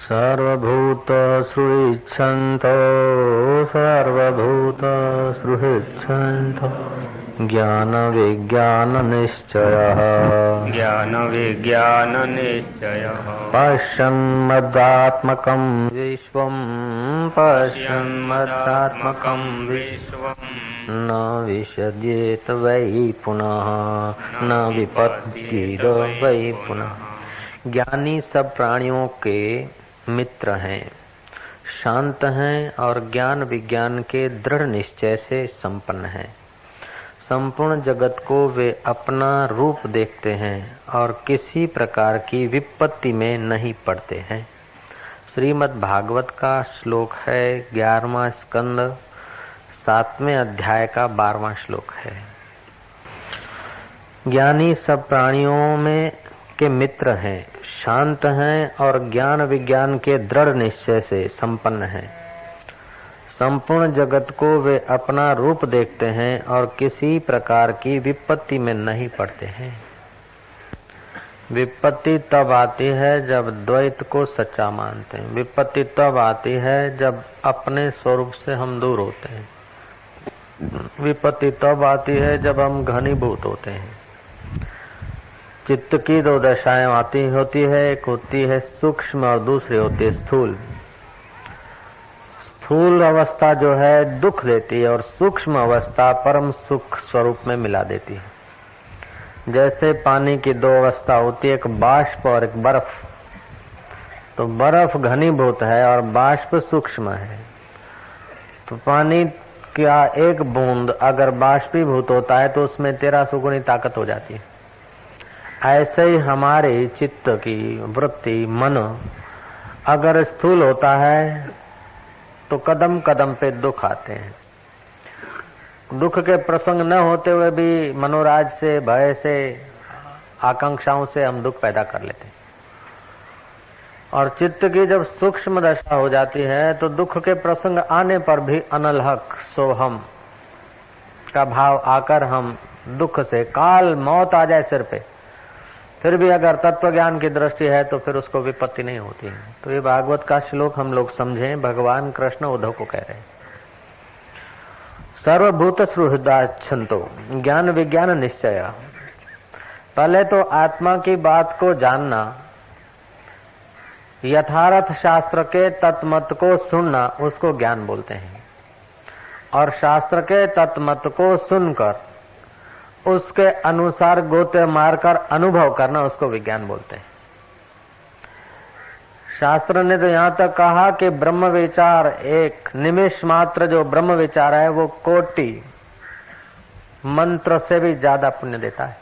सर्वभूतसृच्छन्तो सर्वभूतसृच्छन्तो ज्ञानविज्ञाननिश्चयः ज्ञानविज्ञाननिश्चयः पश्यन्मदात्मकं विश्वं पश्यन्मदात्मकं विश्वं न विषज्येत वै पुनः न विपद्येत वै पुनः। ज्ञानी सब प्राणियों के मित्र हैं, शांत हैं और ज्ञान विज्ञान के दृढ़ निश्चय से संपन्न हैं। संपूर्ण जगत को वे अपना रूप देखते हैं और किसी प्रकार की विपत्ति में नहीं पड़ते हैं। श्रीमद् भागवत का श्लोक है 11वां स्कंद 7वें अध्याय का 12वां श्लोक है। ज्ञानी सब प्राणियों में के मित्र हैं, शांत हैं और ज्ञान विज्ञान के दृढ़ निश्चय से संपन्न हैं। संपूर्ण जगत को वे अपना रूप देखते हैं और किसी प्रकार की विपत्ति में नहीं पड़ते हैं। विपत्ति तब आती है जब द्वैत को सच्चा मानते हैं। विपत्ति तब आती है जब अपने स्वरूप से हम दूर होते हैं। विपत्ति तब आती है जब हम घनीभूत होते हैं। चित्त की दो दशाएं होती है, एक होती है सूक्ष्म और दूसरी होती है स्थूल। स्थूल अवस्था जो है दुख देती है और सूक्ष्म अवस्था परम सुख स्वरूप में मिला देती है। जैसे पानी की दो अवस्था होती है, एक बाष्प और एक बर्फ। तो बर्फ घनीभूत है और बाष्प सूक्ष्म है। तो पानी का एक बूंद अगर बाष्पीभूत होता है तो उसमें 13 सुगुनी ताकत हो जाती है। ऐसे ही हमारे चित्त की वृत्ति मन अगर स्थूल होता है तो कदम कदम पे दुख आते हैं। दुख के प्रसंग न होते हुए भी मनोराज से, भय से, आकांक्षाओं से हम दुख पैदा कर लेते हैं। और चित्त की जब सूक्ष्म दशा हो जाती है तो दुख के प्रसंग आने पर भी अनलहक सोहम का भाव आकर हम दुख से, काल मौत आ जाए सिर पे, फिर भी अगर तत्व ज्ञान की दृष्टि है तो फिर उसको विपत्ति नहीं होती है। तो ये भागवत का श्लोक हम लोग समझें। भगवान कृष्ण उद्धव को कह रहे हैं, सर्वभूत सुहृदाच्छन्तो ज्ञान विज्ञान निश्चय। पहले तो आत्मा की बात को जानना, यथार्थ शास्त्र के तत्मत को सुनना, उसको ज्ञान बोलते हैं। और शास्त्र के तत्मत को सुनकर उसके अनुसार गोते मारकर अनुभव करना, उसको विज्ञान बोलते हैं। शास्त्र ने तो यहाँ तक कहा कि ब्रह्म विचार, एक निमिष मात्र जो ब्रह्म विचार है वो कोटि मंत्र से भी ज्यादा पुण्य देता है,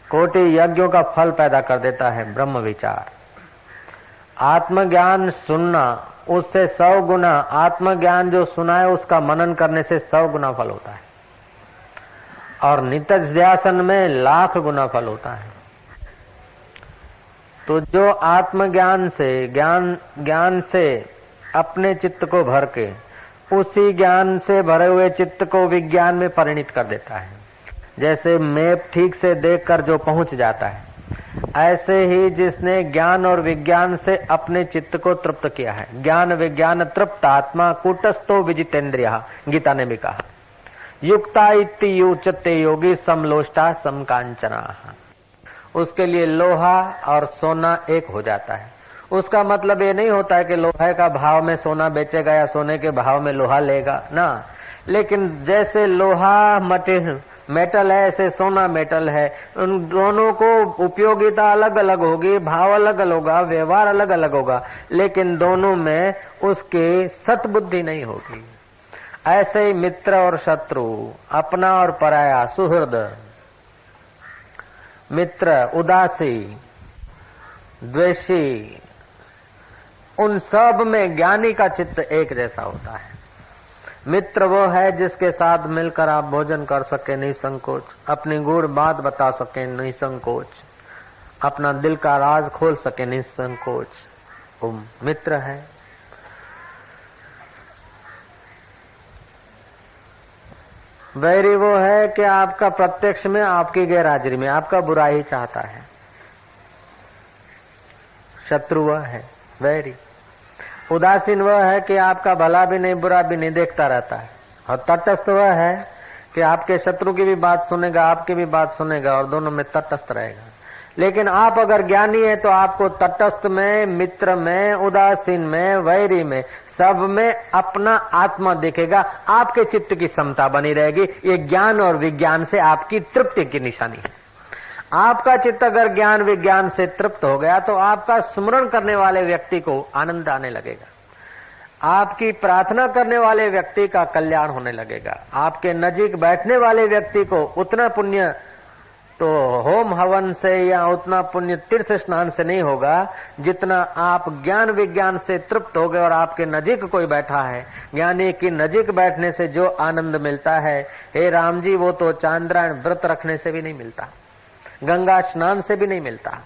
कोटि यज्ञों का फल पैदा कर देता है ब्रह्म विचार। आत्मज्ञान सुनना उससे 100 गुना, आत्मज्ञान जो सुना है उसका मनन करने से 100 गुना फल होता है और नित्यासन में 1,00,000 गुना फल होता है। तो जो आत्मज्ञान से, ज्ञान से अपने चित्त को भर के उसी ज्ञान से भरे हुए चित्त को विज्ञान में परिणित कर देता है। जैसे मैप ठीक से देखकर जो पहुंच जाता है, ऐसे ही जिसने ज्ञान और विज्ञान से अपने चित्त को तृप्त किया है। ज्ञान विज्ञान तृप्त आत्मा कूटस्थो विजितेन्द्रियः, गीता ने भी कहा। युक्ता इति युच्यते योगी समलोष्टा समकांचना। उसके लिए लोहा और सोना एक हो जाता है। उसका मतलब ये नहीं होता है कि लोहे का भाव में सोना बेचेगा या सोने के भाव में लोहा लेगा ना, लेकिन जैसे लोहा मेटल है ऐसे सोना मेटल है। उन दोनों को उपयोगिता अलग अलग होगी, भाव अलग अलग होगा, व्यवहार अलग अलग होगा, लेकिन दोनों में उसकी सतबुद्धि नहीं होगी। ऐसे ही मित्र और शत्रु, अपना और पराया, सुहृद, मित्र, उदासी, द्वेषी, उन सब में ज्ञानी का चित्त एक जैसा होता है। मित्र वो है जिसके साथ मिलकर आप भोजन कर सके निसंकोच, अपनी गूढ़ बात बता सके निसंकोच, अपना दिल का राज खोल सके निसंकोच, वो मित्र है। वैरी वो है कि आपका प्रत्यक्ष में, आपकी गैरहाजिरी में आपका बुरा ही चाहता है। शत्रु वह है वैरी। उदासीन वह है कि आपका भला भी नहीं बुरा भी नहीं, देखता रहता है। और तटस्थ वह है कि आपके शत्रु की भी बात सुनेगा, आपकी भी बात सुनेगा और दोनों में तटस्थ रहेगा। लेकिन आप अगर ज्ञानी है तो आपको तटस्थ में, मित्र में, उदासीन में, वैरी में, सब में अपना आत्मा दिखेगा। आपके चित्त की समता बनी रहेगी। ये ज्ञान और विज्ञान से आपकी तृप्ति की निशानी है। आपका चित्त अगर ज्ञान विज्ञान से तृप्त हो गया तो आपका स्मरण करने वाले व्यक्ति को आनंद आने लगेगा, आपकी प्रार्थना करने वाले व्यक्ति का कल्याण होने लगेगा, आपके नजीक बैठने वाले व्यक्ति को उतना पुण्य तो होम हवन से या उतना पुण्य तीर्थ स्नान से नहीं होगा जितना आप ज्ञान विज्ञान से तृप्त हो गए और आपके नजीक कोई बैठा है। ज्ञानी की नजीक बैठने से जो आनंद मिलता है, हे राम जी, वो तो चांद्रायण व्रत रखने से भी नहीं मिलता, गंगा स्नान से भी नहीं मिलता।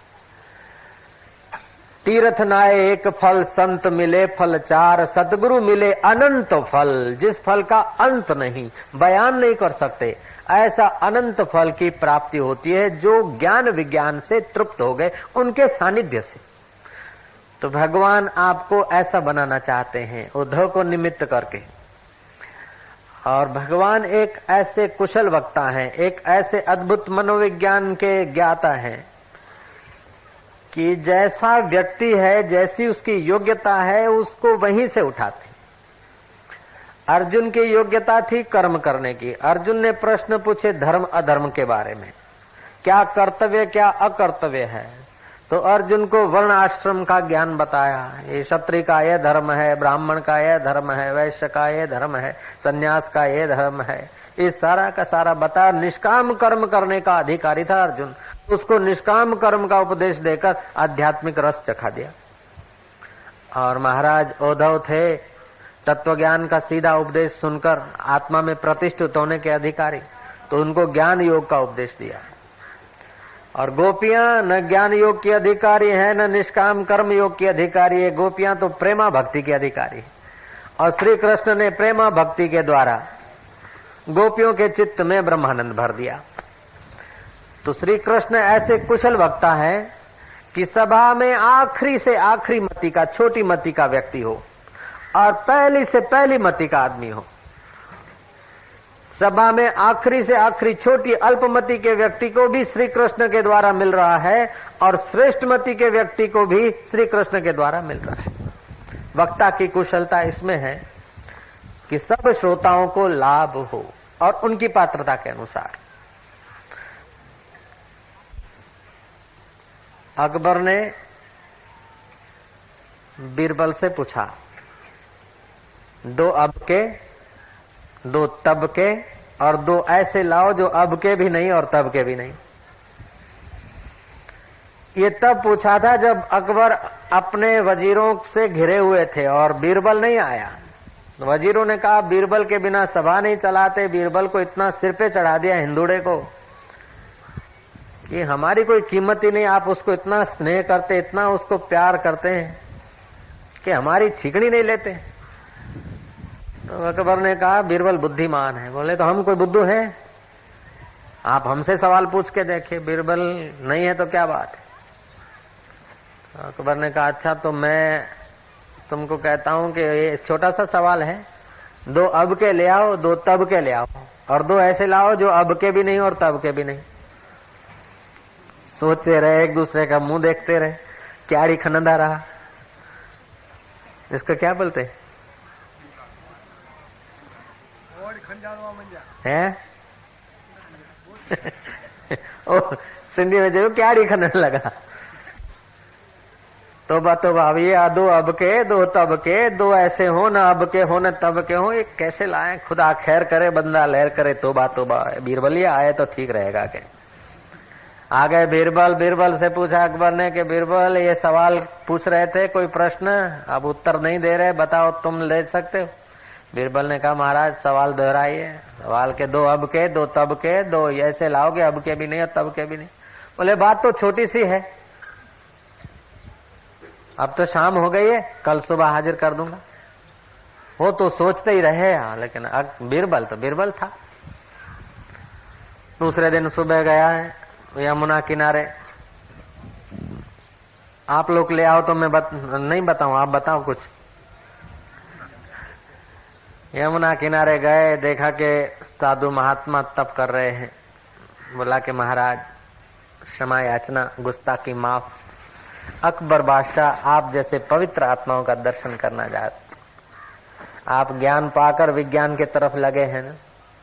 तीर्थ नाए एक फल, संत मिले फल चार, सतगुरु मिले अनंत फल, जिस फल का अंत नहीं, बयान नहीं कर सकते, ऐसा अनंत फल की प्राप्ति होती है जो ज्ञान विज्ञान से तृप्त हो गए उनके सानिध्य से। तो भगवान आपको ऐसा बनाना चाहते हैं, उद्धव को निमित्त करके। और भगवान एक ऐसे कुशल वक्ता हैं, एक ऐसे अद्भुत मनोविज्ञान के ज्ञाता हैं कि जैसा व्यक्ति है, जैसी उसकी योग्यता है, उसको वहीं से उठाते। अर्जुन की योग्यता थी कर्म करने की। अर्जुन ने प्रश्न पूछे धर्म अधर्म के बारे में, क्या कर्तव्य क्या अकर्तव्य है। तो अर्जुन को वर्ण आश्रम का ज्ञान बताया, ये क्षत्रिय का यह धर्म है, ब्राह्मण का यह धर्म है, वैश्य का यह धर्म है, सन्यास का यह धर्म है। ये सारा का सारा बता। निष्काम कर्म करने का अधिकारी था अर्जुन, उसको निष्काम कर्म का उपदेश देकर आध्यात्मिक रस चखा दिया। और महाराज उद्धव थे तत्व ज्ञान का सीधा उपदेश सुनकर आत्मा में प्रतिष्ठित होने के अधिकारी, तो उनको ज्ञान योग का उपदेश दिया। और गोपियां न ज्ञान योग की अधिकारी है, न निष्काम कर्म योग की अधिकारी है, गोपियां तो प्रेमा भक्ति की अधिकारी है। और श्री कृष्ण ने प्रेमा भक्ति के द्वारा गोपियों के चित्त में ब्रह्मानंद भर दिया। तो श्री कृष्ण ऐसे कुशल वक्ता है कि सभा में आखिरी से आखिरी मति का, छोटी मति का व्यक्ति हो और पहली से पहली मति का आदमी हो, सभा में आखिरी से आखिरी छोटी अल्पमति के व्यक्ति को भी श्री कृष्ण के द्वारा मिल रहा है और श्रेष्ठ मति के व्यक्ति को भी श्री कृष्ण के द्वारा मिल रहा है। वक्ता की कुशलता इसमें है कि सब श्रोताओं को लाभ हो और उनकी पात्रता के अनुसार। अकबर ने बीरबल से पूछा, दो अब के, दो तब के और दो ऐसे लाओ जो अब के भी नहीं और तब के भी नहीं। ये तब पूछा था जब अकबर अपने वजीरों से घिरे हुए थे और बीरबल नहीं आया। वजीरों ने कहा बीरबल के बिना सभा नहीं चलाते, बीरबल को इतना सिर पे चढ़ा दिया हिंदुड़े को कि हमारी कोई कीमत ही नहीं, आप उसको इतना स्नेह करते, इतना उसको प्यार करते हैं कि हमारी छीकड़ी नहीं लेते। तो अकबर ने कहा बीरबल बुद्धिमान है। बोले तो हम कोई बुद्धू हैं? आप हमसे सवाल पूछ के देखिए, बीरबल नहीं है तो क्या बात है। अकबर ने कहा अच्छा तो मैं तुमको कहता हूं कि ये छोटा सा सवाल है, दो अब के ले आओ, दो तब के ले आओ और दो ऐसे लाओ जो अब के भी नहीं और तब के भी नहीं। सोचते रहे, एक दूसरे का मुंह देखते रहे, क्यारी खनंदा रहा। इसको क्या बोलते हैं? ओ सिंधी में जो क्यारी खनन लगा। तोबा तोबा, अब ये दो अब के, दो तब के, दो ऐसे हो न अब के हो न तब के हो, ये कैसे लाए? खुदा खैर करे बंदा लहर करे। तोबा तोबा, बीरबलिया आए तो ठीक रहेगा के। आ गए बीरबल। बीरबल से पूछा अकबर ने कि बीरबल ये सवाल पूछ रहे थे, कोई प्रश्न, अब उत्तर नहीं दे रहे, बताओ तुम ले सकते हो? बीरबल ने कहा महाराज सवाल दोहराइए। सवाल के दो अब के, दो तब के, दो ऐसे लाओगे अब के भी नहीं और तब के भी नहीं। बोले बात तो छोटी सी है, अब तो शाम हो गई है, कल सुबह हाजिर कर दूंगा। वो तो सोचते ही रहे, लेकिन बीरबल तो बीरबल था। दूसरे दिन सुबह गया है यमुना किनारे, आप लोग ले आओ तो मैं नहीं बताऊं, आप बताओ कुछ। यमुना किनारे गए, देखा कि साधु महात्मा तप कर रहे हैं। बोला कि महाराज क्षमा याचना, गुस्ताखी माफ। अकबर बादशाह आप जैसे पवित्र आत्माओं का दर्शन करना चाहते, आप ज्ञान पाकर विज्ञान के तरफ लगे हैं ना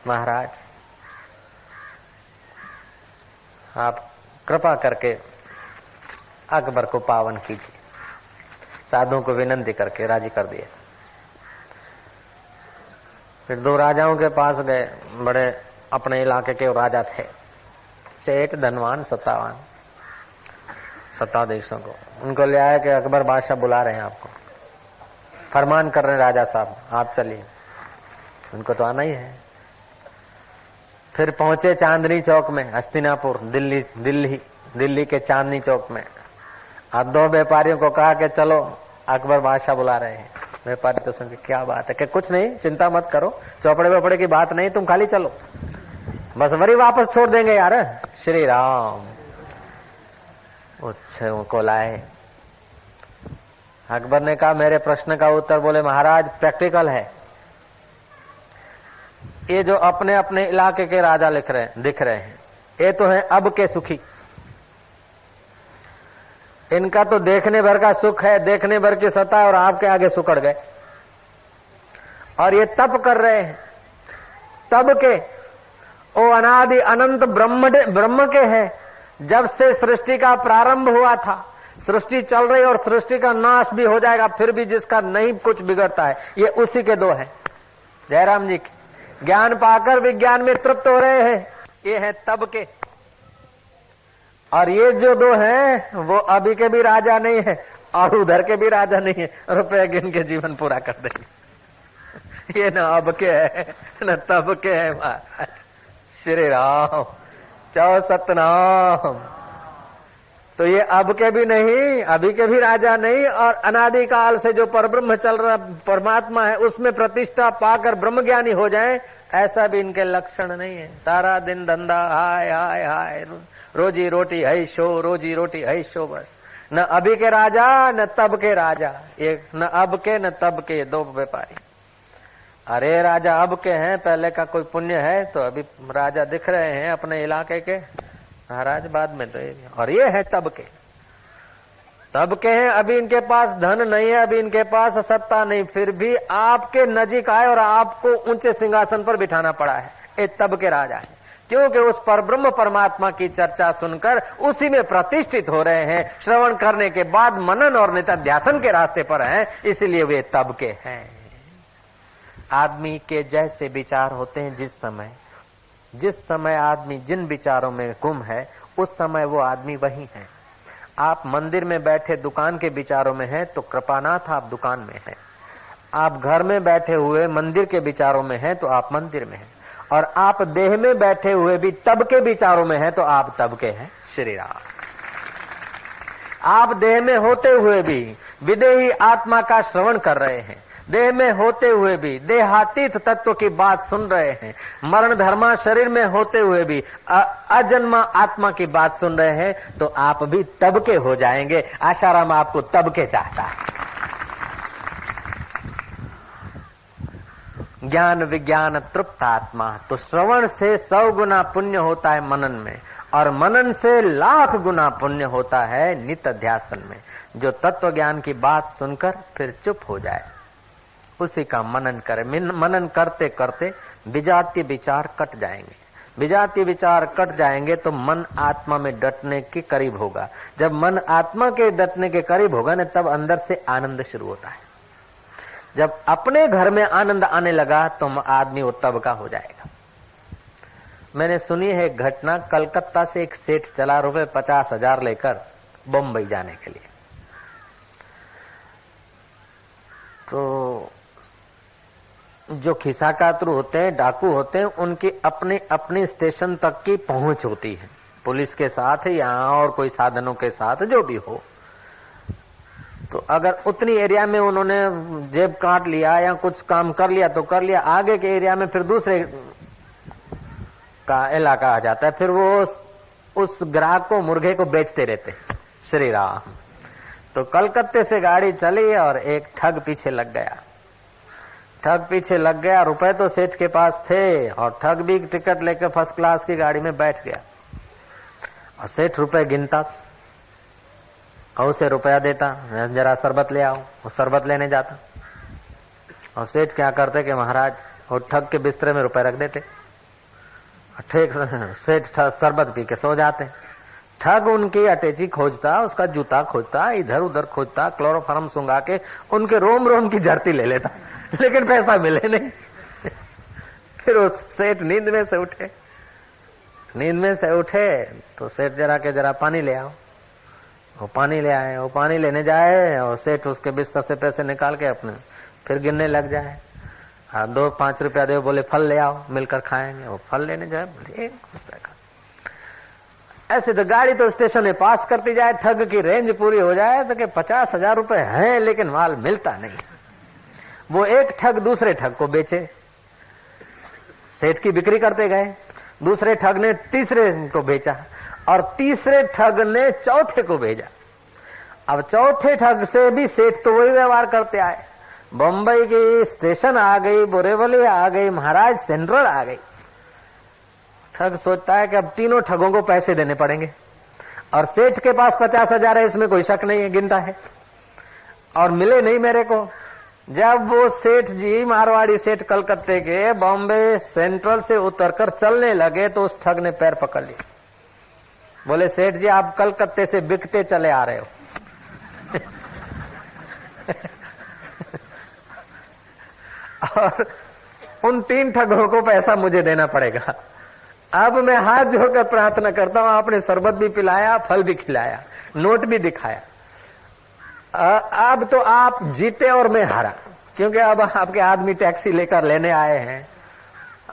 महाराज, आप कृपा करके अकबर को पावन कीजिए। साधुओं को विनंती करके राजी कर दिए। फिर दो राजाओं के पास गए, बड़े अपने इलाके के राजा थे, सेठ, धनवान, सत्तावान, सत्ताधीशों को। उनको ले आया कि अकबर बादशाह बुला रहे हैं आपको, फरमान कर रहे हैं राजा साहब, आप चलिए। उनको तो आना ही है। फिर पहुंचे चांदनी चौक में, हस्तिनापुर, दिल्ली के चांदनी चौक में। अब दो व्यापारियों को कहा कि चलो अकबर बादशाह बुला रहे हैं। व्यापारी तो समझे क्या बात है, कि कुछ नहीं, चिंता मत करो, चौपड़े वपड़े की बात नहीं, तुम खाली चलो, बस वरी वापस छोड़ देंगे यार। श्री राम को लाए। अकबर ने कहा मेरे प्रश्न का उत्तर। बोले महाराज प्रैक्टिकल है, ये जो अपने अपने इलाके के राजा दिख रहे हैं, ये तो है अब के सुखी। इनका तो देखने भर का सुख है, देखने भर की सत्ता है, और आपके आगे सुकड़ गए। और ये तप कर रहे हैं, तब के ओ अनादि अनंत ब्रह्म के हैं। जब से सृष्टि का प्रारंभ हुआ था, सृष्टि चल रही और सृष्टि का नाश भी हो जाएगा, फिर भी जिसका नहीं कुछ बिगड़ता है, ये उसी के दो हैं। जयराम जी की ज्ञान पाकर विज्ञान में तृप्त हो रहे हैं, ये है तब के। और ये जो दो हैं वो अभी के भी राजा नहीं है और उधर के भी राजा नहीं है, रुपये गिन के जीवन पूरा कर देंगे। ये न अब के है न तब के है महाराज। श्री राम चौ सतनाम। तो ये अब के भी नहीं, अभी के भी राजा नहीं, और अनादि काल से जो परब्रह्म चल रहा परमात्मा है, उसमें प्रतिष्ठा पाकर ब्रह्म ज्ञानी हो जाए, ऐसा भी इनके लक्षण नहीं है। सारा दिन धंधा हाय हाय हाय, रोजी रोटी है शो, रोजी रोटी है शो, बस। न अभी के राजा न तब के राजा, ये न अब के न तब के, दो व्यापारी। अरे राजा अब के हैं, पहले का कोई पुण्य है तो अभी राजा दिख रहे हैं अपने इलाके के, महाराज बाद में तो ये। और ये है तब के हैं, अभी इनके पास धन नहीं है, अभी इनके पास सत्ता नहीं, फिर भी आपके नजीक आए और आपको ऊंचे सिंहासन पर बिठाना पड़ा है। ये तब के राजा है, क्योंकि उस परब्रह्म परमात्मा की चर्चा सुनकर उसी में प्रतिष्ठित हो रहे हैं। श्रवण करने के बाद मनन और नित्याध्यासन के रास्ते पर हैं, इसलिए वे तब के हैं। आदमी के जैसे विचार होते हैं, जिस समय आदमी जिन विचारों में गुम है, उस समय वो आदमी वही है। आप मंदिर में बैठे दुकान के विचारों में हैं तो कृपानाथ आप दुकान में हैं। आप घर में बैठे हुए मंदिर के विचारों में हैं तो आप मंदिर में हैं। और आप देह में बैठे हुए भी तब के विचारों में हैं तो आप तब के हैं। श्री राम। आप देह में होते हुए भी विदेही आत्मा का श्रवण कर रहे हैं, देह में होते हुए भी देहातीत तत्व की बात सुन रहे हैं, मरण धर्मा शरीर में होते हुए भी अजन्मा आत्मा की बात सुन रहे हैं, तो आप भी तब के हो जाएंगे। आशाराम आपको तब के चाहता है। ज्ञान विज्ञान तृप्त आत्मा, तो श्रवण से 100 गुना पुण्य होता है मनन में, और मनन से 1,00,000 गुना पुण्य होता है नित्याध्यासन में। जो तत्व ज्ञान की बात सुनकर फिर चुप हो जाए, उसी का मनन करे। मनन करते करते विजातीय विचार कट जाएंगे। विजातीय विचार कट जाएंगे तो मन आत्मा में डटने के करीब होगा। जब मन आत्मा के डटने के करीब होगा ना, तब अंदर से आनंद शुरू होता है। जब अपने घर में आनंद आने लगा तो आदमी वो तब का हो जाएगा। मैंने सुनी है एक घटना, कलकत्ता से एक सेठ चला ₹50,000 लेकर बम्बई जाने के लिए। तो जो खिस्साकातरू होते हैं, डाकू होते हैं, उनकी अपने अपने स्टेशन तक की पहुंच होती है, पुलिस के साथ या और कोई साधनों के साथ जो भी हो। तो अगर उतनी एरिया में उन्होंने जेब काट लिया या कुछ काम कर लिया तो कर लिया, आगे के एरिया में फिर दूसरे का इलाका आ जाता है, फिर वो उस ग्राहक को, मुर्गे को बेचते रहते। श्री राम। तो कलकत्ते से गाड़ी चली और एक ठग पीछे लग गया। ठग पीछे लग गया, रुपए तो सेठ के पास थे और ठग भी टिकट लेकर फर्स्ट क्लास की गाड़ी में बैठ गया। और सेठ रुपए गिनता और उसे रुपया देता, जरा शरबत ले आओ, वो शरबत लेने जाता। और सेठ क्या करते कि महाराज वो ठग के बिस्तरे में रुपए रख देते। ठीक, सेठ शरबत पी के सो जाते। ठग उनकी अटैची खोजता, उसका जूता खोजता, इधर उधर खोजता, क्लोरोफॉर्म सुंगा के उनके रोम रोम की जड़ती ले लेता, लेकिन पैसा मिले नहीं। फिर वो सेठ नींद में से उठे। नींद में से उठे तो सेठ जरा पानी ले आओ। वो पानी ले आए। वो पानी लेने जाए और सेठ उसके बिस्तर से पैसे निकाल के अपने फिर गिनने लग जाए। 2-5 रुपया दे, बोले फल ले आओ, मिलकर खाएंगे। वो फल लेने जाए, बोले 1 रुपया का। ऐसे तो गाड़ी तो स्टेशन में पास करती जाए, ठग की रेंज पूरी हो जाए तो कि 50,000 रुपए हैं लेकिन माल मिलता नहीं। वो एक ठग दूसरे ठग को बेचे, सेठ की बिक्री करते गए। दूसरे ठग ने तीसरे को बेचा और तीसरे ठग ने चौथे को भेजा। अब चौथे ठग से भी सेठ तो वही व्यवहार करते आए। बम्बई की स्टेशन आ गई, बोरेवली आ गई, महाराज सेंट्रल आ गई। ठग सोचता है कि अब तीनों ठगों को पैसे देने पड़ेंगे और सेठ के पास 50,000 है, इसमें कोई शक नहीं है, गिनता है, और मिले नहीं मेरे को। जब वो सेठ जी मारवाड़ी सेठ कलकत्ते के बॉम्बे सेंट्रल से उतरकर चलने लगे तो उस ठग ने पैर पकड़ लिया। बोले सेठ जी आप कलकत्ते से बिकते चले आ रहे हो। और उन 3 ठगों को पैसा मुझे देना पड़ेगा। अब मैं हाथ जोड़कर प्रार्थना करता हूं, आपने शरबत भी पिलाया, फल भी खिलाया, नोट भी दिखाया। अब तो आप जीते और मैं हारा, क्योंकि अब आपके आदमी टैक्सी लेकर लेने आए हैं।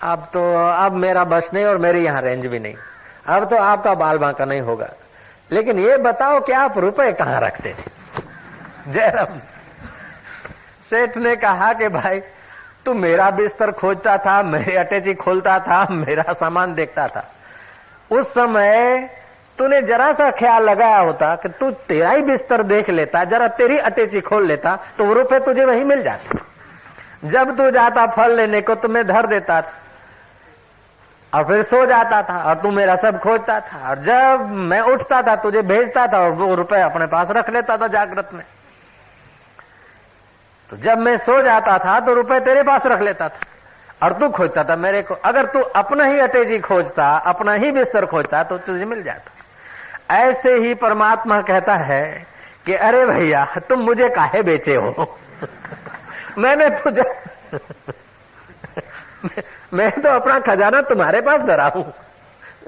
अब मेरा बस नहीं और मेरी यहां रेंज भी नहीं। अब तो आपका बाल बांका नहीं होगा। लेकिन ये बताओ कि आप रुपए कहां रखते थे? जयराम सेठ ने कहा कि भाई तू मेरा बिस्तर खोजता था, मेरी अटैची खोलता था, मेरा सामान देखता था। उस समय तूने जरा सा ख्याल लगाया होता कि तू तेरा ही बिस्तर देख लेता, जरा तेरी अटैची खोल लेता तो वो रुपए तुझे वहीं मिल जाते। जब तू जाता फल लेने को तुम्हें धर देता था और फिर सो जाता था और तू मेरा सब खोजता था, और जब मैं उठता था तुझे भेजता था और वो रुपए अपने पास रख लेता था जागृत में। तो जब मैं सो जाता था तो रुपए तेरे पास रख लेता था और तू खोजता था मेरे को। अगर तू अपना ही अटैची खोजता, अपना ही बिस्तर खोजता तो तुझे मिल जाता। ऐसे ही परमात्मा कहता है कि अरे भैया तुम मुझे काहे बेचे हो? मैंने तुझे मैं तो अपना खजाना तुम्हारे पास धरा हूं,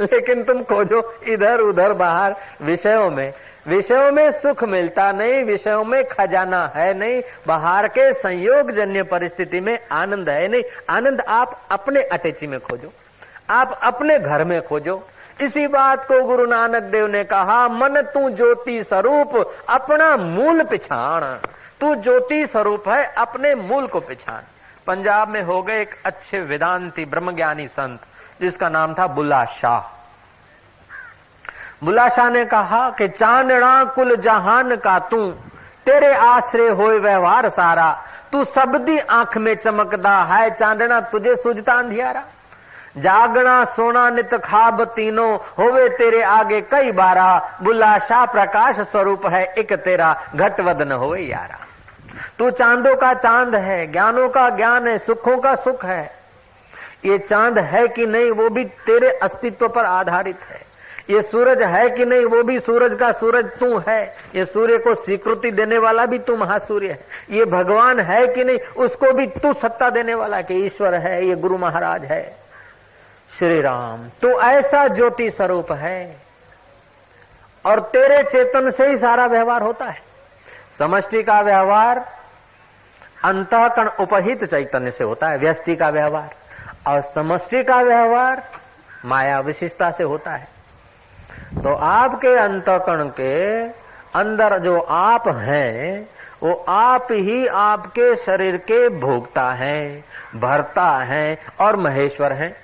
लेकिन तुम खोजो इधर उधर बाहर विषयों में। विषयों में सुख मिलता नहीं, विषयों में खजाना है नहीं, बाहर के संयोग जन्य परिस्थिति में आनंद है नहीं। आनंद आप अपने अटैची में खोजो, आप अपने घर में खोजो। इसी बात को गुरु नानक देव ने कहा, मन तू ज्योति स्वरूप अपना मूल पिछाण। तू ज्योति स्वरूप है, अपने मूल को पिछाण। पंजाब में हो गए एक अच्छे वेदांती ब्रह्मज्ञानी संत जिसका नाम था बुल्ला शाह। बुल्ला शाह ने कहा कि चांदना कुल जहान का तू, तेरे आश्रय होए व्यवहार सारा। तू सबदी आंख में चमकदा है, चांदना तुझे सुझता अंधियारा। जागना सोना नित खाब तीनों, होवे तेरे आगे कई बारा। बुल्ला शाह प्रकाश स्वरूप है, एक तेरा घटवद न होए यारा। तू चांदों का चांद है, ज्ञानों का ज्ञान है, सुखों का सुख है। ये चांद है कि नहीं वो भी तेरे अस्तित्व पर आधारित है। ये सूरज है कि नहीं वो भी सूरज का सूरज तू है। ये सूर्य को स्वीकृति देने वाला भी तू महासूर्य है। ये भगवान है कि नहीं उसको भी तू सत्ता देने वाला कि ईश्वर है, ये गुरु महाराज है, श्री राम। तू ऐसा ज्योति स्वरूप है और तेरे चेतन से ही सारा व्यवहार होता है। समष्टि का व्यवहार अंतःकरण उपहित चैतन्य से होता है, व्यष्टि का व्यवहार, और समष्टि का व्यवहार माया विशिष्टता से होता है। तो आपके अंतःकरण के अंदर जो आप हैं वो आप ही आपके शरीर के भोक्ता हैं, भरता हैं और महेश्वर हैं।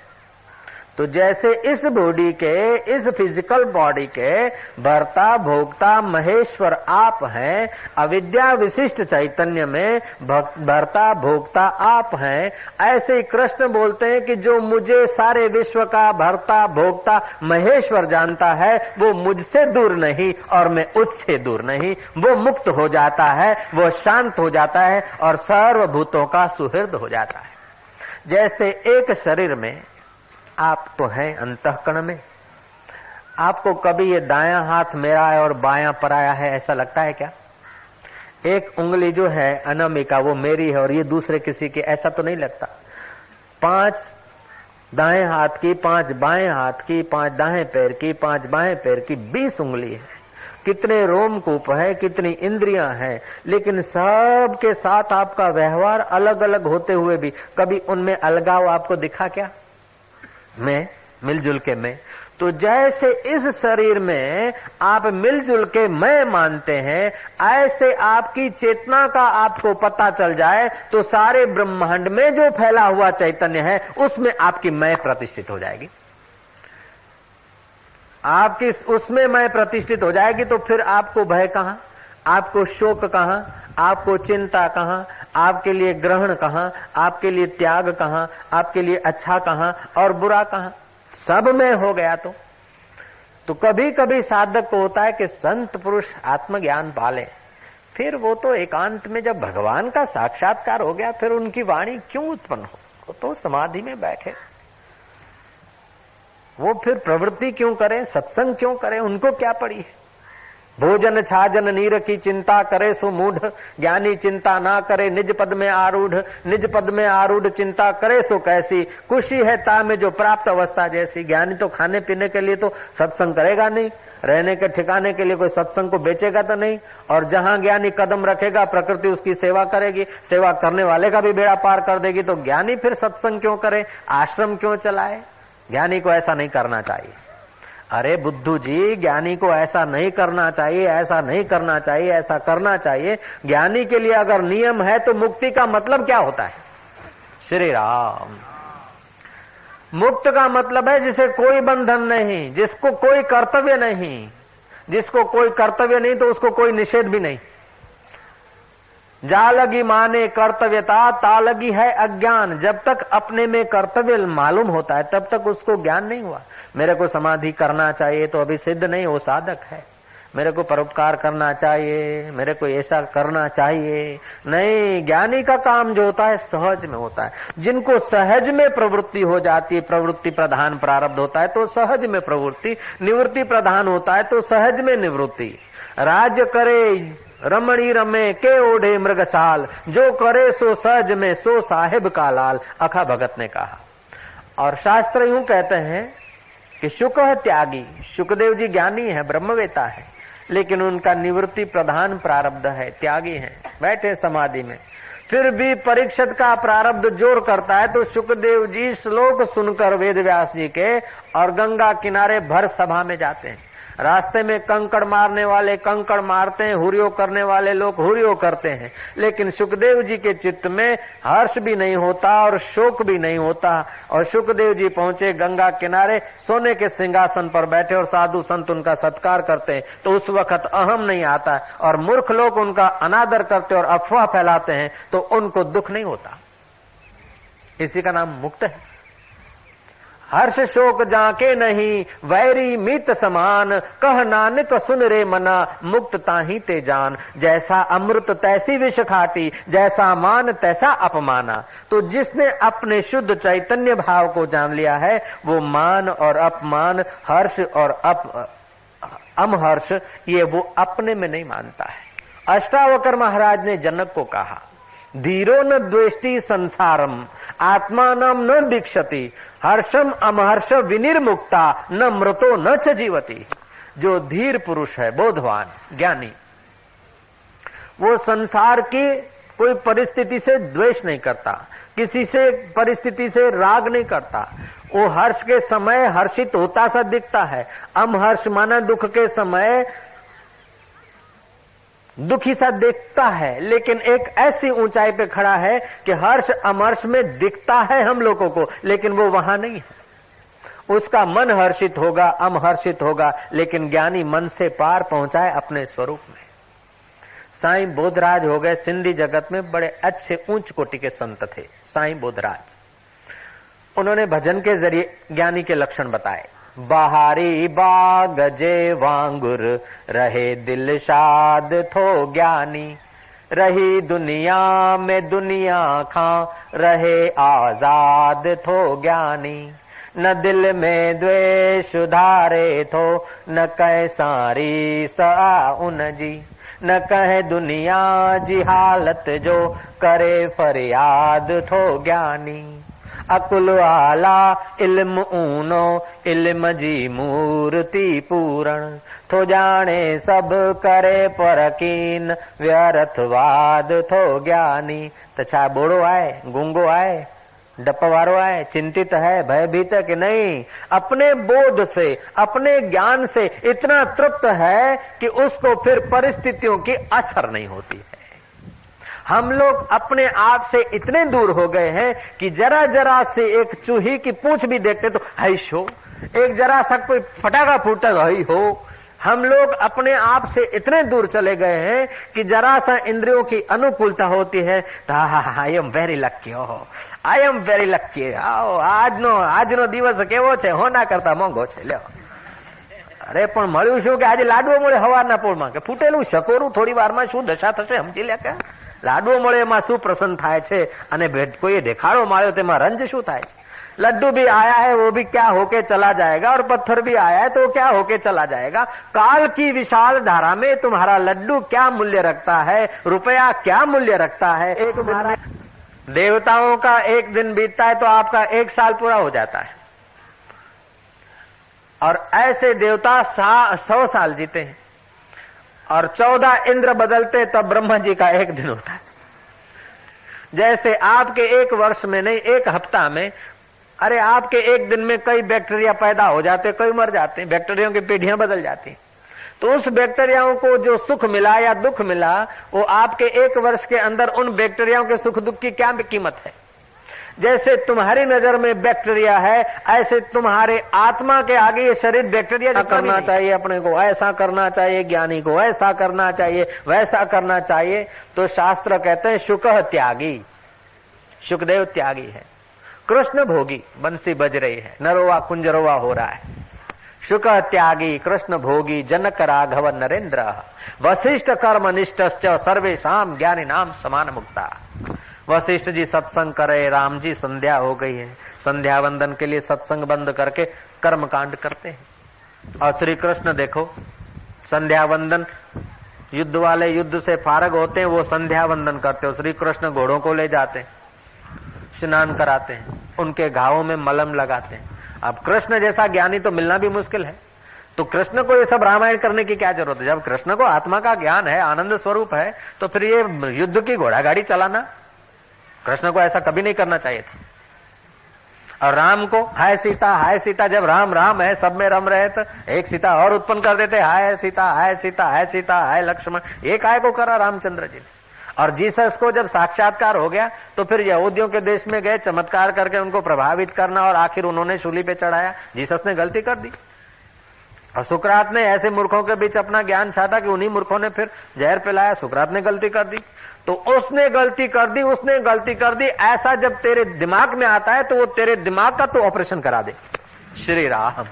तो जैसे इस बॉडी के, इस फिजिकल बॉडी के भर्ता भोक्ता महेश्वर आप हैं, अविद्या विशिष्ट चैतन्य में भर्ता भोक्ता आप हैं, ऐसे ही कृष्ण बोलते हैं कि जो मुझे सारे विश्व का भर्ता भोक्ता महेश्वर जानता है वो मुझसे दूर नहीं और मैं उससे दूर नहीं। वो मुक्त हो जाता है, वो शांत हो जाता है और सर्वभूतों का सुहृद हो जाता है। जैसे एक शरीर में आप तो हैं अंतःकरण में, आपको कभी ये दायां हाथ मेरा है और बायां पराया है ऐसा लगता है क्या? एक उंगली जो है अनामिका वो मेरी है और ये दूसरे किसी की, ऐसा तो नहीं लगता। 5 दाएं हाथ की, 5 बाएं हाथ की, 5 दाएं पैर की, 5 बाएं पैर की, 20 उंगली है। कितने रोमकूप है, कितनी इंद्रियां हैं, लेकिन सब के साथ आपका व्यवहार अलग अलग होते हुए भी कभी उनमें अलगाव आपको दिखा क्या? मैं मिलजुल के मैं। तो जैसे इस शरीर में आप मिलजुल के मैं मानते हैं, ऐसे आपकी चेतना का आपको पता चल जाए तो सारे ब्रह्मांड में जो फैला हुआ चैतन्य है उसमें आपकी मैं प्रतिष्ठित हो जाएगी। आपकी उसमें मैं प्रतिष्ठित हो जाएगी तो फिर आपको भय कहां, आपको शोक कहां, आपको चिंता कहां, आपके लिए ग्रहण कहां, आपके लिए त्याग कहां, आपके लिए अच्छा कहां और बुरा कहां? सब में हो गया। तो कभी कभी साधक को होता है कि संत पुरुष आत्मज्ञान पाले, फिर वो तो एकांत में जब भगवान का साक्षात्कार हो गया फिर उनकी वाणी क्यों उत्पन्न हो? वो तो समाधि में बैठे, वो फिर प्रवृत्ति क्यों करें, सत्संग क्यों करें? उनको क्या पड़ी है? भोजन छाजन नीर की चिंता करे सो मूढ़, ज्ञानी चिंता ना करे निज पद में आरूढ़, निज पद में आरूढ़ चिंता करे सो कैसी, खुशी है ता में जो प्राप्त अवस्था जैसी। ज्ञानी तो खाने पीने के लिए तो सत्संग करेगा नहीं, रहने के ठिकाने के लिए कोई सत्संग को बेचेगा तो नहीं, और जहां ज्ञानी कदम रखेगा प्रकृति उसकी सेवा करेगी, सेवा करने वाले का भी बेड़ा पार कर देगी। तो ज्ञानी फिर सत्संग क्यों करे, आश्रम क्यों चलाए? ज्ञानी को ऐसा नहीं करना चाहिए। अरे बुद्धू जी, ज्ञानी को ऐसा नहीं करना चाहिए, ऐसा नहीं करना चाहिए, ऐसा करना चाहिए। ज्ञानी के लिए अगर नियम है तो मुक्ति का मतलब क्या होता है? श्री राम। मुक्त का मतलब है जिसे कोई बंधन नहीं, जिसको कोई कर्तव्य नहीं। जिसको कोई कर्तव्य नहीं तो उसको कोई निषेध भी नहीं। जा लगी माने कर्तव्यता, ता लगी है अज्ञान। जब तक अपने में कर्तव्य मालूम होता है तब तक उसको ज्ञान नहीं हुआ। मेरे को समाधि करना चाहिए तो अभी सिद्ध नहीं, वो साधक है। मेरे को परोपकार करना चाहिए, मेरे को ऐसा करना चाहिए नहीं। ज्ञानी का काम जो होता है सहज में होता है। जिनको सहज में प्रवृत्ति हो जाती है, प्रवृत्ति प्रधान प्रारब्ध होता है तो सहज में प्रवृत्ति, निवृत्ति प्रधान होता है तो सहज में निवृत्ति। राज्य करे रमणी रमे के ओढ़े मृगशाल, जो करे सो सहज में सो साहिब का लाल, अखा भगत ने कहा। और शास्त्र यूं कहते हैं कि शुक है त्यागी। शुकदेव जी ज्ञानी है, ब्रह्मवेता है, लेकिन उनका निवृत्ति प्रधान प्रारब्ध है, त्यागी है, बैठे समाधि में। फिर भी परीक्षित का प्रारब्ध जोर करता है तो शुकदेव जी श्लोक सुनकर वेद व्यास जी के और गंगा किनारे भर सभा में जाते हैं। रास्ते में कंकड़ मारने वाले कंकड़ मारते हैं, हुरियो करने वाले लोग हुरियो करते हैं, लेकिन सुखदेव जी के चित्त में हर्ष भी नहीं होता और शोक भी नहीं होता। और सुखदेव जी पहुंचे गंगा किनारे, सोने के सिंहासन पर बैठे और साधु संत उनका सत्कार करते हैं। तो उस वक्त अहम नहीं आता और मूर्ख लोग उनका अनादर करते और अफवाह फैलाते हैं तो उनको दुख नहीं होता। इसी का नाम मुक्त है। हर्ष शोक जाके नहीं, वैरी मीत समान, कह नानक सुन रे मना, मुक्त ताही ते जान। जैसा अमृत तैसी विष खाटी, जैसा मान तैसा अपमाना। तो जिसने अपने शुद्ध चैतन्य भाव को जान लिया है वो मान और अपमान, हर्ष और अमहर्ष ये वो अपने में नहीं मानता है। अष्टावकर महाराज ने जनक को कहा, धीरो न द्वेष्टि संसारम, आत्मानम न दीक्षति, हर्षम अमहर्ष विनिर्मुक्ता, न मृतो न च जीवति। जो धीर पुरुष है, बोधवान ज्ञानी, वो संसार की कोई परिस्थिति से द्वेष नहीं करता, किसी से परिस्थिति से राग नहीं करता। वो हर्ष के समय हर्षित होता सा दिखता है, अमहर्ष माना दुख के समय दुखी सा दिखता है, लेकिन एक ऐसी ऊंचाई पे खड़ा है कि हर्ष अमर्ष में दिखता है हम लोगों को, लेकिन वो वहां नहीं है। उसका मन हर्षित होगा, अमहर्षित होगा, लेकिन ज्ञानी मन से पार पहुंचाए अपने स्वरूप में। साईं बोधराज हो गए सिंधी जगत में बड़े अच्छे ऊंच कोटि के संत थे। साईं बोधराज उन्होंने भजन के जरिए ज्ञानी के लक्षण बताए। बहारी बाग जे वांगुर रहे दिल शाद थो ज्ञानी, रही दुनिया में दुनिया खा रहे आजाद थो ज्ञानी, न दिल में द्वेष धारे थो न कह सारी सा उन जी, न कहे दुनिया जी हालत जो करे फरियाद थो ज्ञानी, अकुल आला इल्म ऊनो इल्म जी मूर्ति पूरण, थो जाने सब करे परकीन व्यर्थवाद थो ज्ञानी। तो छा बोड़ो आए, गूंगो आए, डप वारो आए, चिंतित है, भयभीत है कि नहीं? अपने बोध से, अपने ज्ञान से इतना तृप्त है कि उसको फिर परिस्थितियों की असर नहीं होती है। हम लोग अपने आप से इतने दूर हो गए हैं कि जरा जरा से एक चूही की पूंछ भी देखते तो हैश हो, एक जरा सा कोई फटाका फूटा हई हो। हम लोग अपने आप से इतने दूर चले गए हैं कि जरा सा इंद्रियों की अनुकूलता होती है तो I am very lucky, I am very लक्की, આજનો દિવસ કેવો છે, હોના કરતા મોંઘો છે, લ્યો। અરે પણ મળ્યું શું કે આજે લાડવો મળે હવારના પોળમાં, કે ફૂટેલું શકોરું થોડી વારમાં શું દશા થશે સમજી લે। કે લાડવો મળે એમાં શું પ્રસન્ન થાય છે અને કોઈએ દેખાડો માર્યો તેમાં રંજ શું થાય છે। लड्डू भी आया है वो भी क्या होके चला जाएगा, और पत्थर भी आया है तो क्या होके चला जाएगा। काल की विशाल धारा में तुम्हारा लड्डू क्या मूल्य रखता है, रुपया क्या मूल्य रखता है। एक देवताओं का एक दिन बीतता है तो आपका एक साल पूरा हो जाता है, और ऐसे देवता 100 साल जीते हैं, और 14 इंद्र बदलते तब ब्रह्मा जी का एक दिन होता है। जैसे आपके एक वर्ष में नहीं, एक हफ्ता में, अरे आपके एक दिन में कई बैक्टीरिया पैदा हो जाते, कई मर जाते हैं, बैक्टीरिया की पीढ़ियां बदल जाती हैं। तो उस बैक्टीरियाओं को जो सुख मिला या दुख मिला, वो आपके एक वर्ष के अंदर उन बैक्टीरियाओं के सुख दुख की क्या कीमत है। जैसे तुम्हारी नजर में बैक्टीरिया है, ऐसे तुम्हारे आत्मा के आगे ये शरीर बैक्टीरिया करना चाहिए, अपने को ऐसा करना चाहिए, ज्ञानी को ऐसा करना चाहिए, वैसा करना चाहिए। तो शास्त्र कहते हैं शुकः त्यागी, सुखदेव त्यागी है, कृष्ण भोगी, बंसी बज रही है, नरोवा कुंजरोवा हो रहा है। शुक त्यागी कृष्ण भोगी जनक राघव नरेंद्र, वशिष्ठ कर्म निष्ठ सर्वेशाम ज्ञानी नाम समान मुक्ता। वशिष्ठ जी सत्संग करे, राम जी संध्या हो गई है, संध्या वंदन के लिए सत्संग बंद करके कर्म कांड करते हैं। और श्री कृष्ण देखो संध्या वंदन, युद्ध वाले युद्ध से फारग होते हैं, वो संध्या वंदन करते हो। श्री कृष्ण घोड़ों को ले जाते हैं, स्नान कराते हैं, उनके घावों में मलम लगाते हैं। अब कृष्ण जैसा ज्ञानी तो मिलना भी मुश्किल है, तो कृष्ण को ये सब रामायण करने की क्या जरूरत है। जब कृष्ण को आत्मा का ज्ञान है, आनंद स्वरूप है, तो फिर ये युद्ध की घोड़ा गाड़ी चलाना कृष्ण को ऐसा कभी नहीं करना चाहिए था। और राम को हाय सीता हाय सीता, जब राम राम है सब में रम रहे तो एक सीता और उत्पन्न कर देते, हाय सीता हाय सीता हाय सीता हाय लक्ष्मण। एक आय को करा रामचंद्र जी ने। और जीसस को जब साक्षात्कार हो गया तो फिर यहूदियों के देश में गए, चमत्कार करके उनको प्रभावित करना, और आखिर उन्होंने शूली पे चढ़ाया। जीसस ने गलती कर दी, और सुकरात ने ऐसे मूर्खों के बीच अपना ज्ञान छाटा कि उन्हीं मूर्खों ने फिर जहर पिलाया। सुकरात ने गलती कर दी, तो उसने गलती कर दी, उसने गलती कर दी। ऐसा जब तेरे दिमाग में आता है तो वो तेरे दिमाग का तो ऑपरेशन करा दे। श्री राम,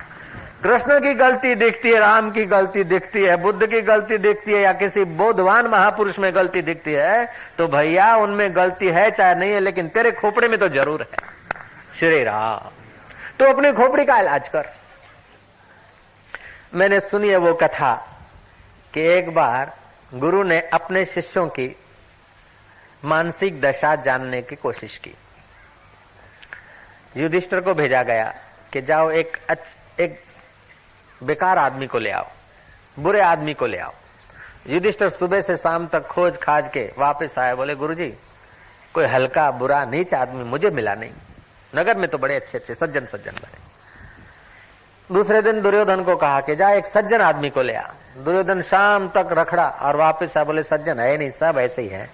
कृष्ण की गलती दिखती है, राम की गलती दिखती है, बुद्ध की गलती दिखती है, या किसी बोधवान महापुरुष में गलती दिखती है, तो भैया उनमें गलती है चाहे नहीं है, लेकिन तेरे खोपड़े में तो जरूर है। श्री राम, तो अपनी खोपड़ी का इलाज कर। मैंने सुनी है वो कथा कि एक बार गुरु ने अपने शिष्यों की मानसिक दशा जानने की कोशिश की। युधिष्ठिर को भेजा गया कि जाओ एक बेकार आदमी को ले आओ, बुरे आदमी को ले आओ। युधिष्ठिर सुबह से शाम तक खोज खाज के वापस आए, बोले गुरुजी कोई हल्का बुरा नीच आदमी मुझे मिला नहीं, नगर में तो बड़े अच्छे अच्छे सज्जन बने। दूसरे दिन दुर्योधन को कहा कि जा एक सज्जन आदमी को ले आ। दुर्योधन शाम तक रखड़ा और वापस आया, बोले सज्जन है नहीं, सब ऐसे ही है।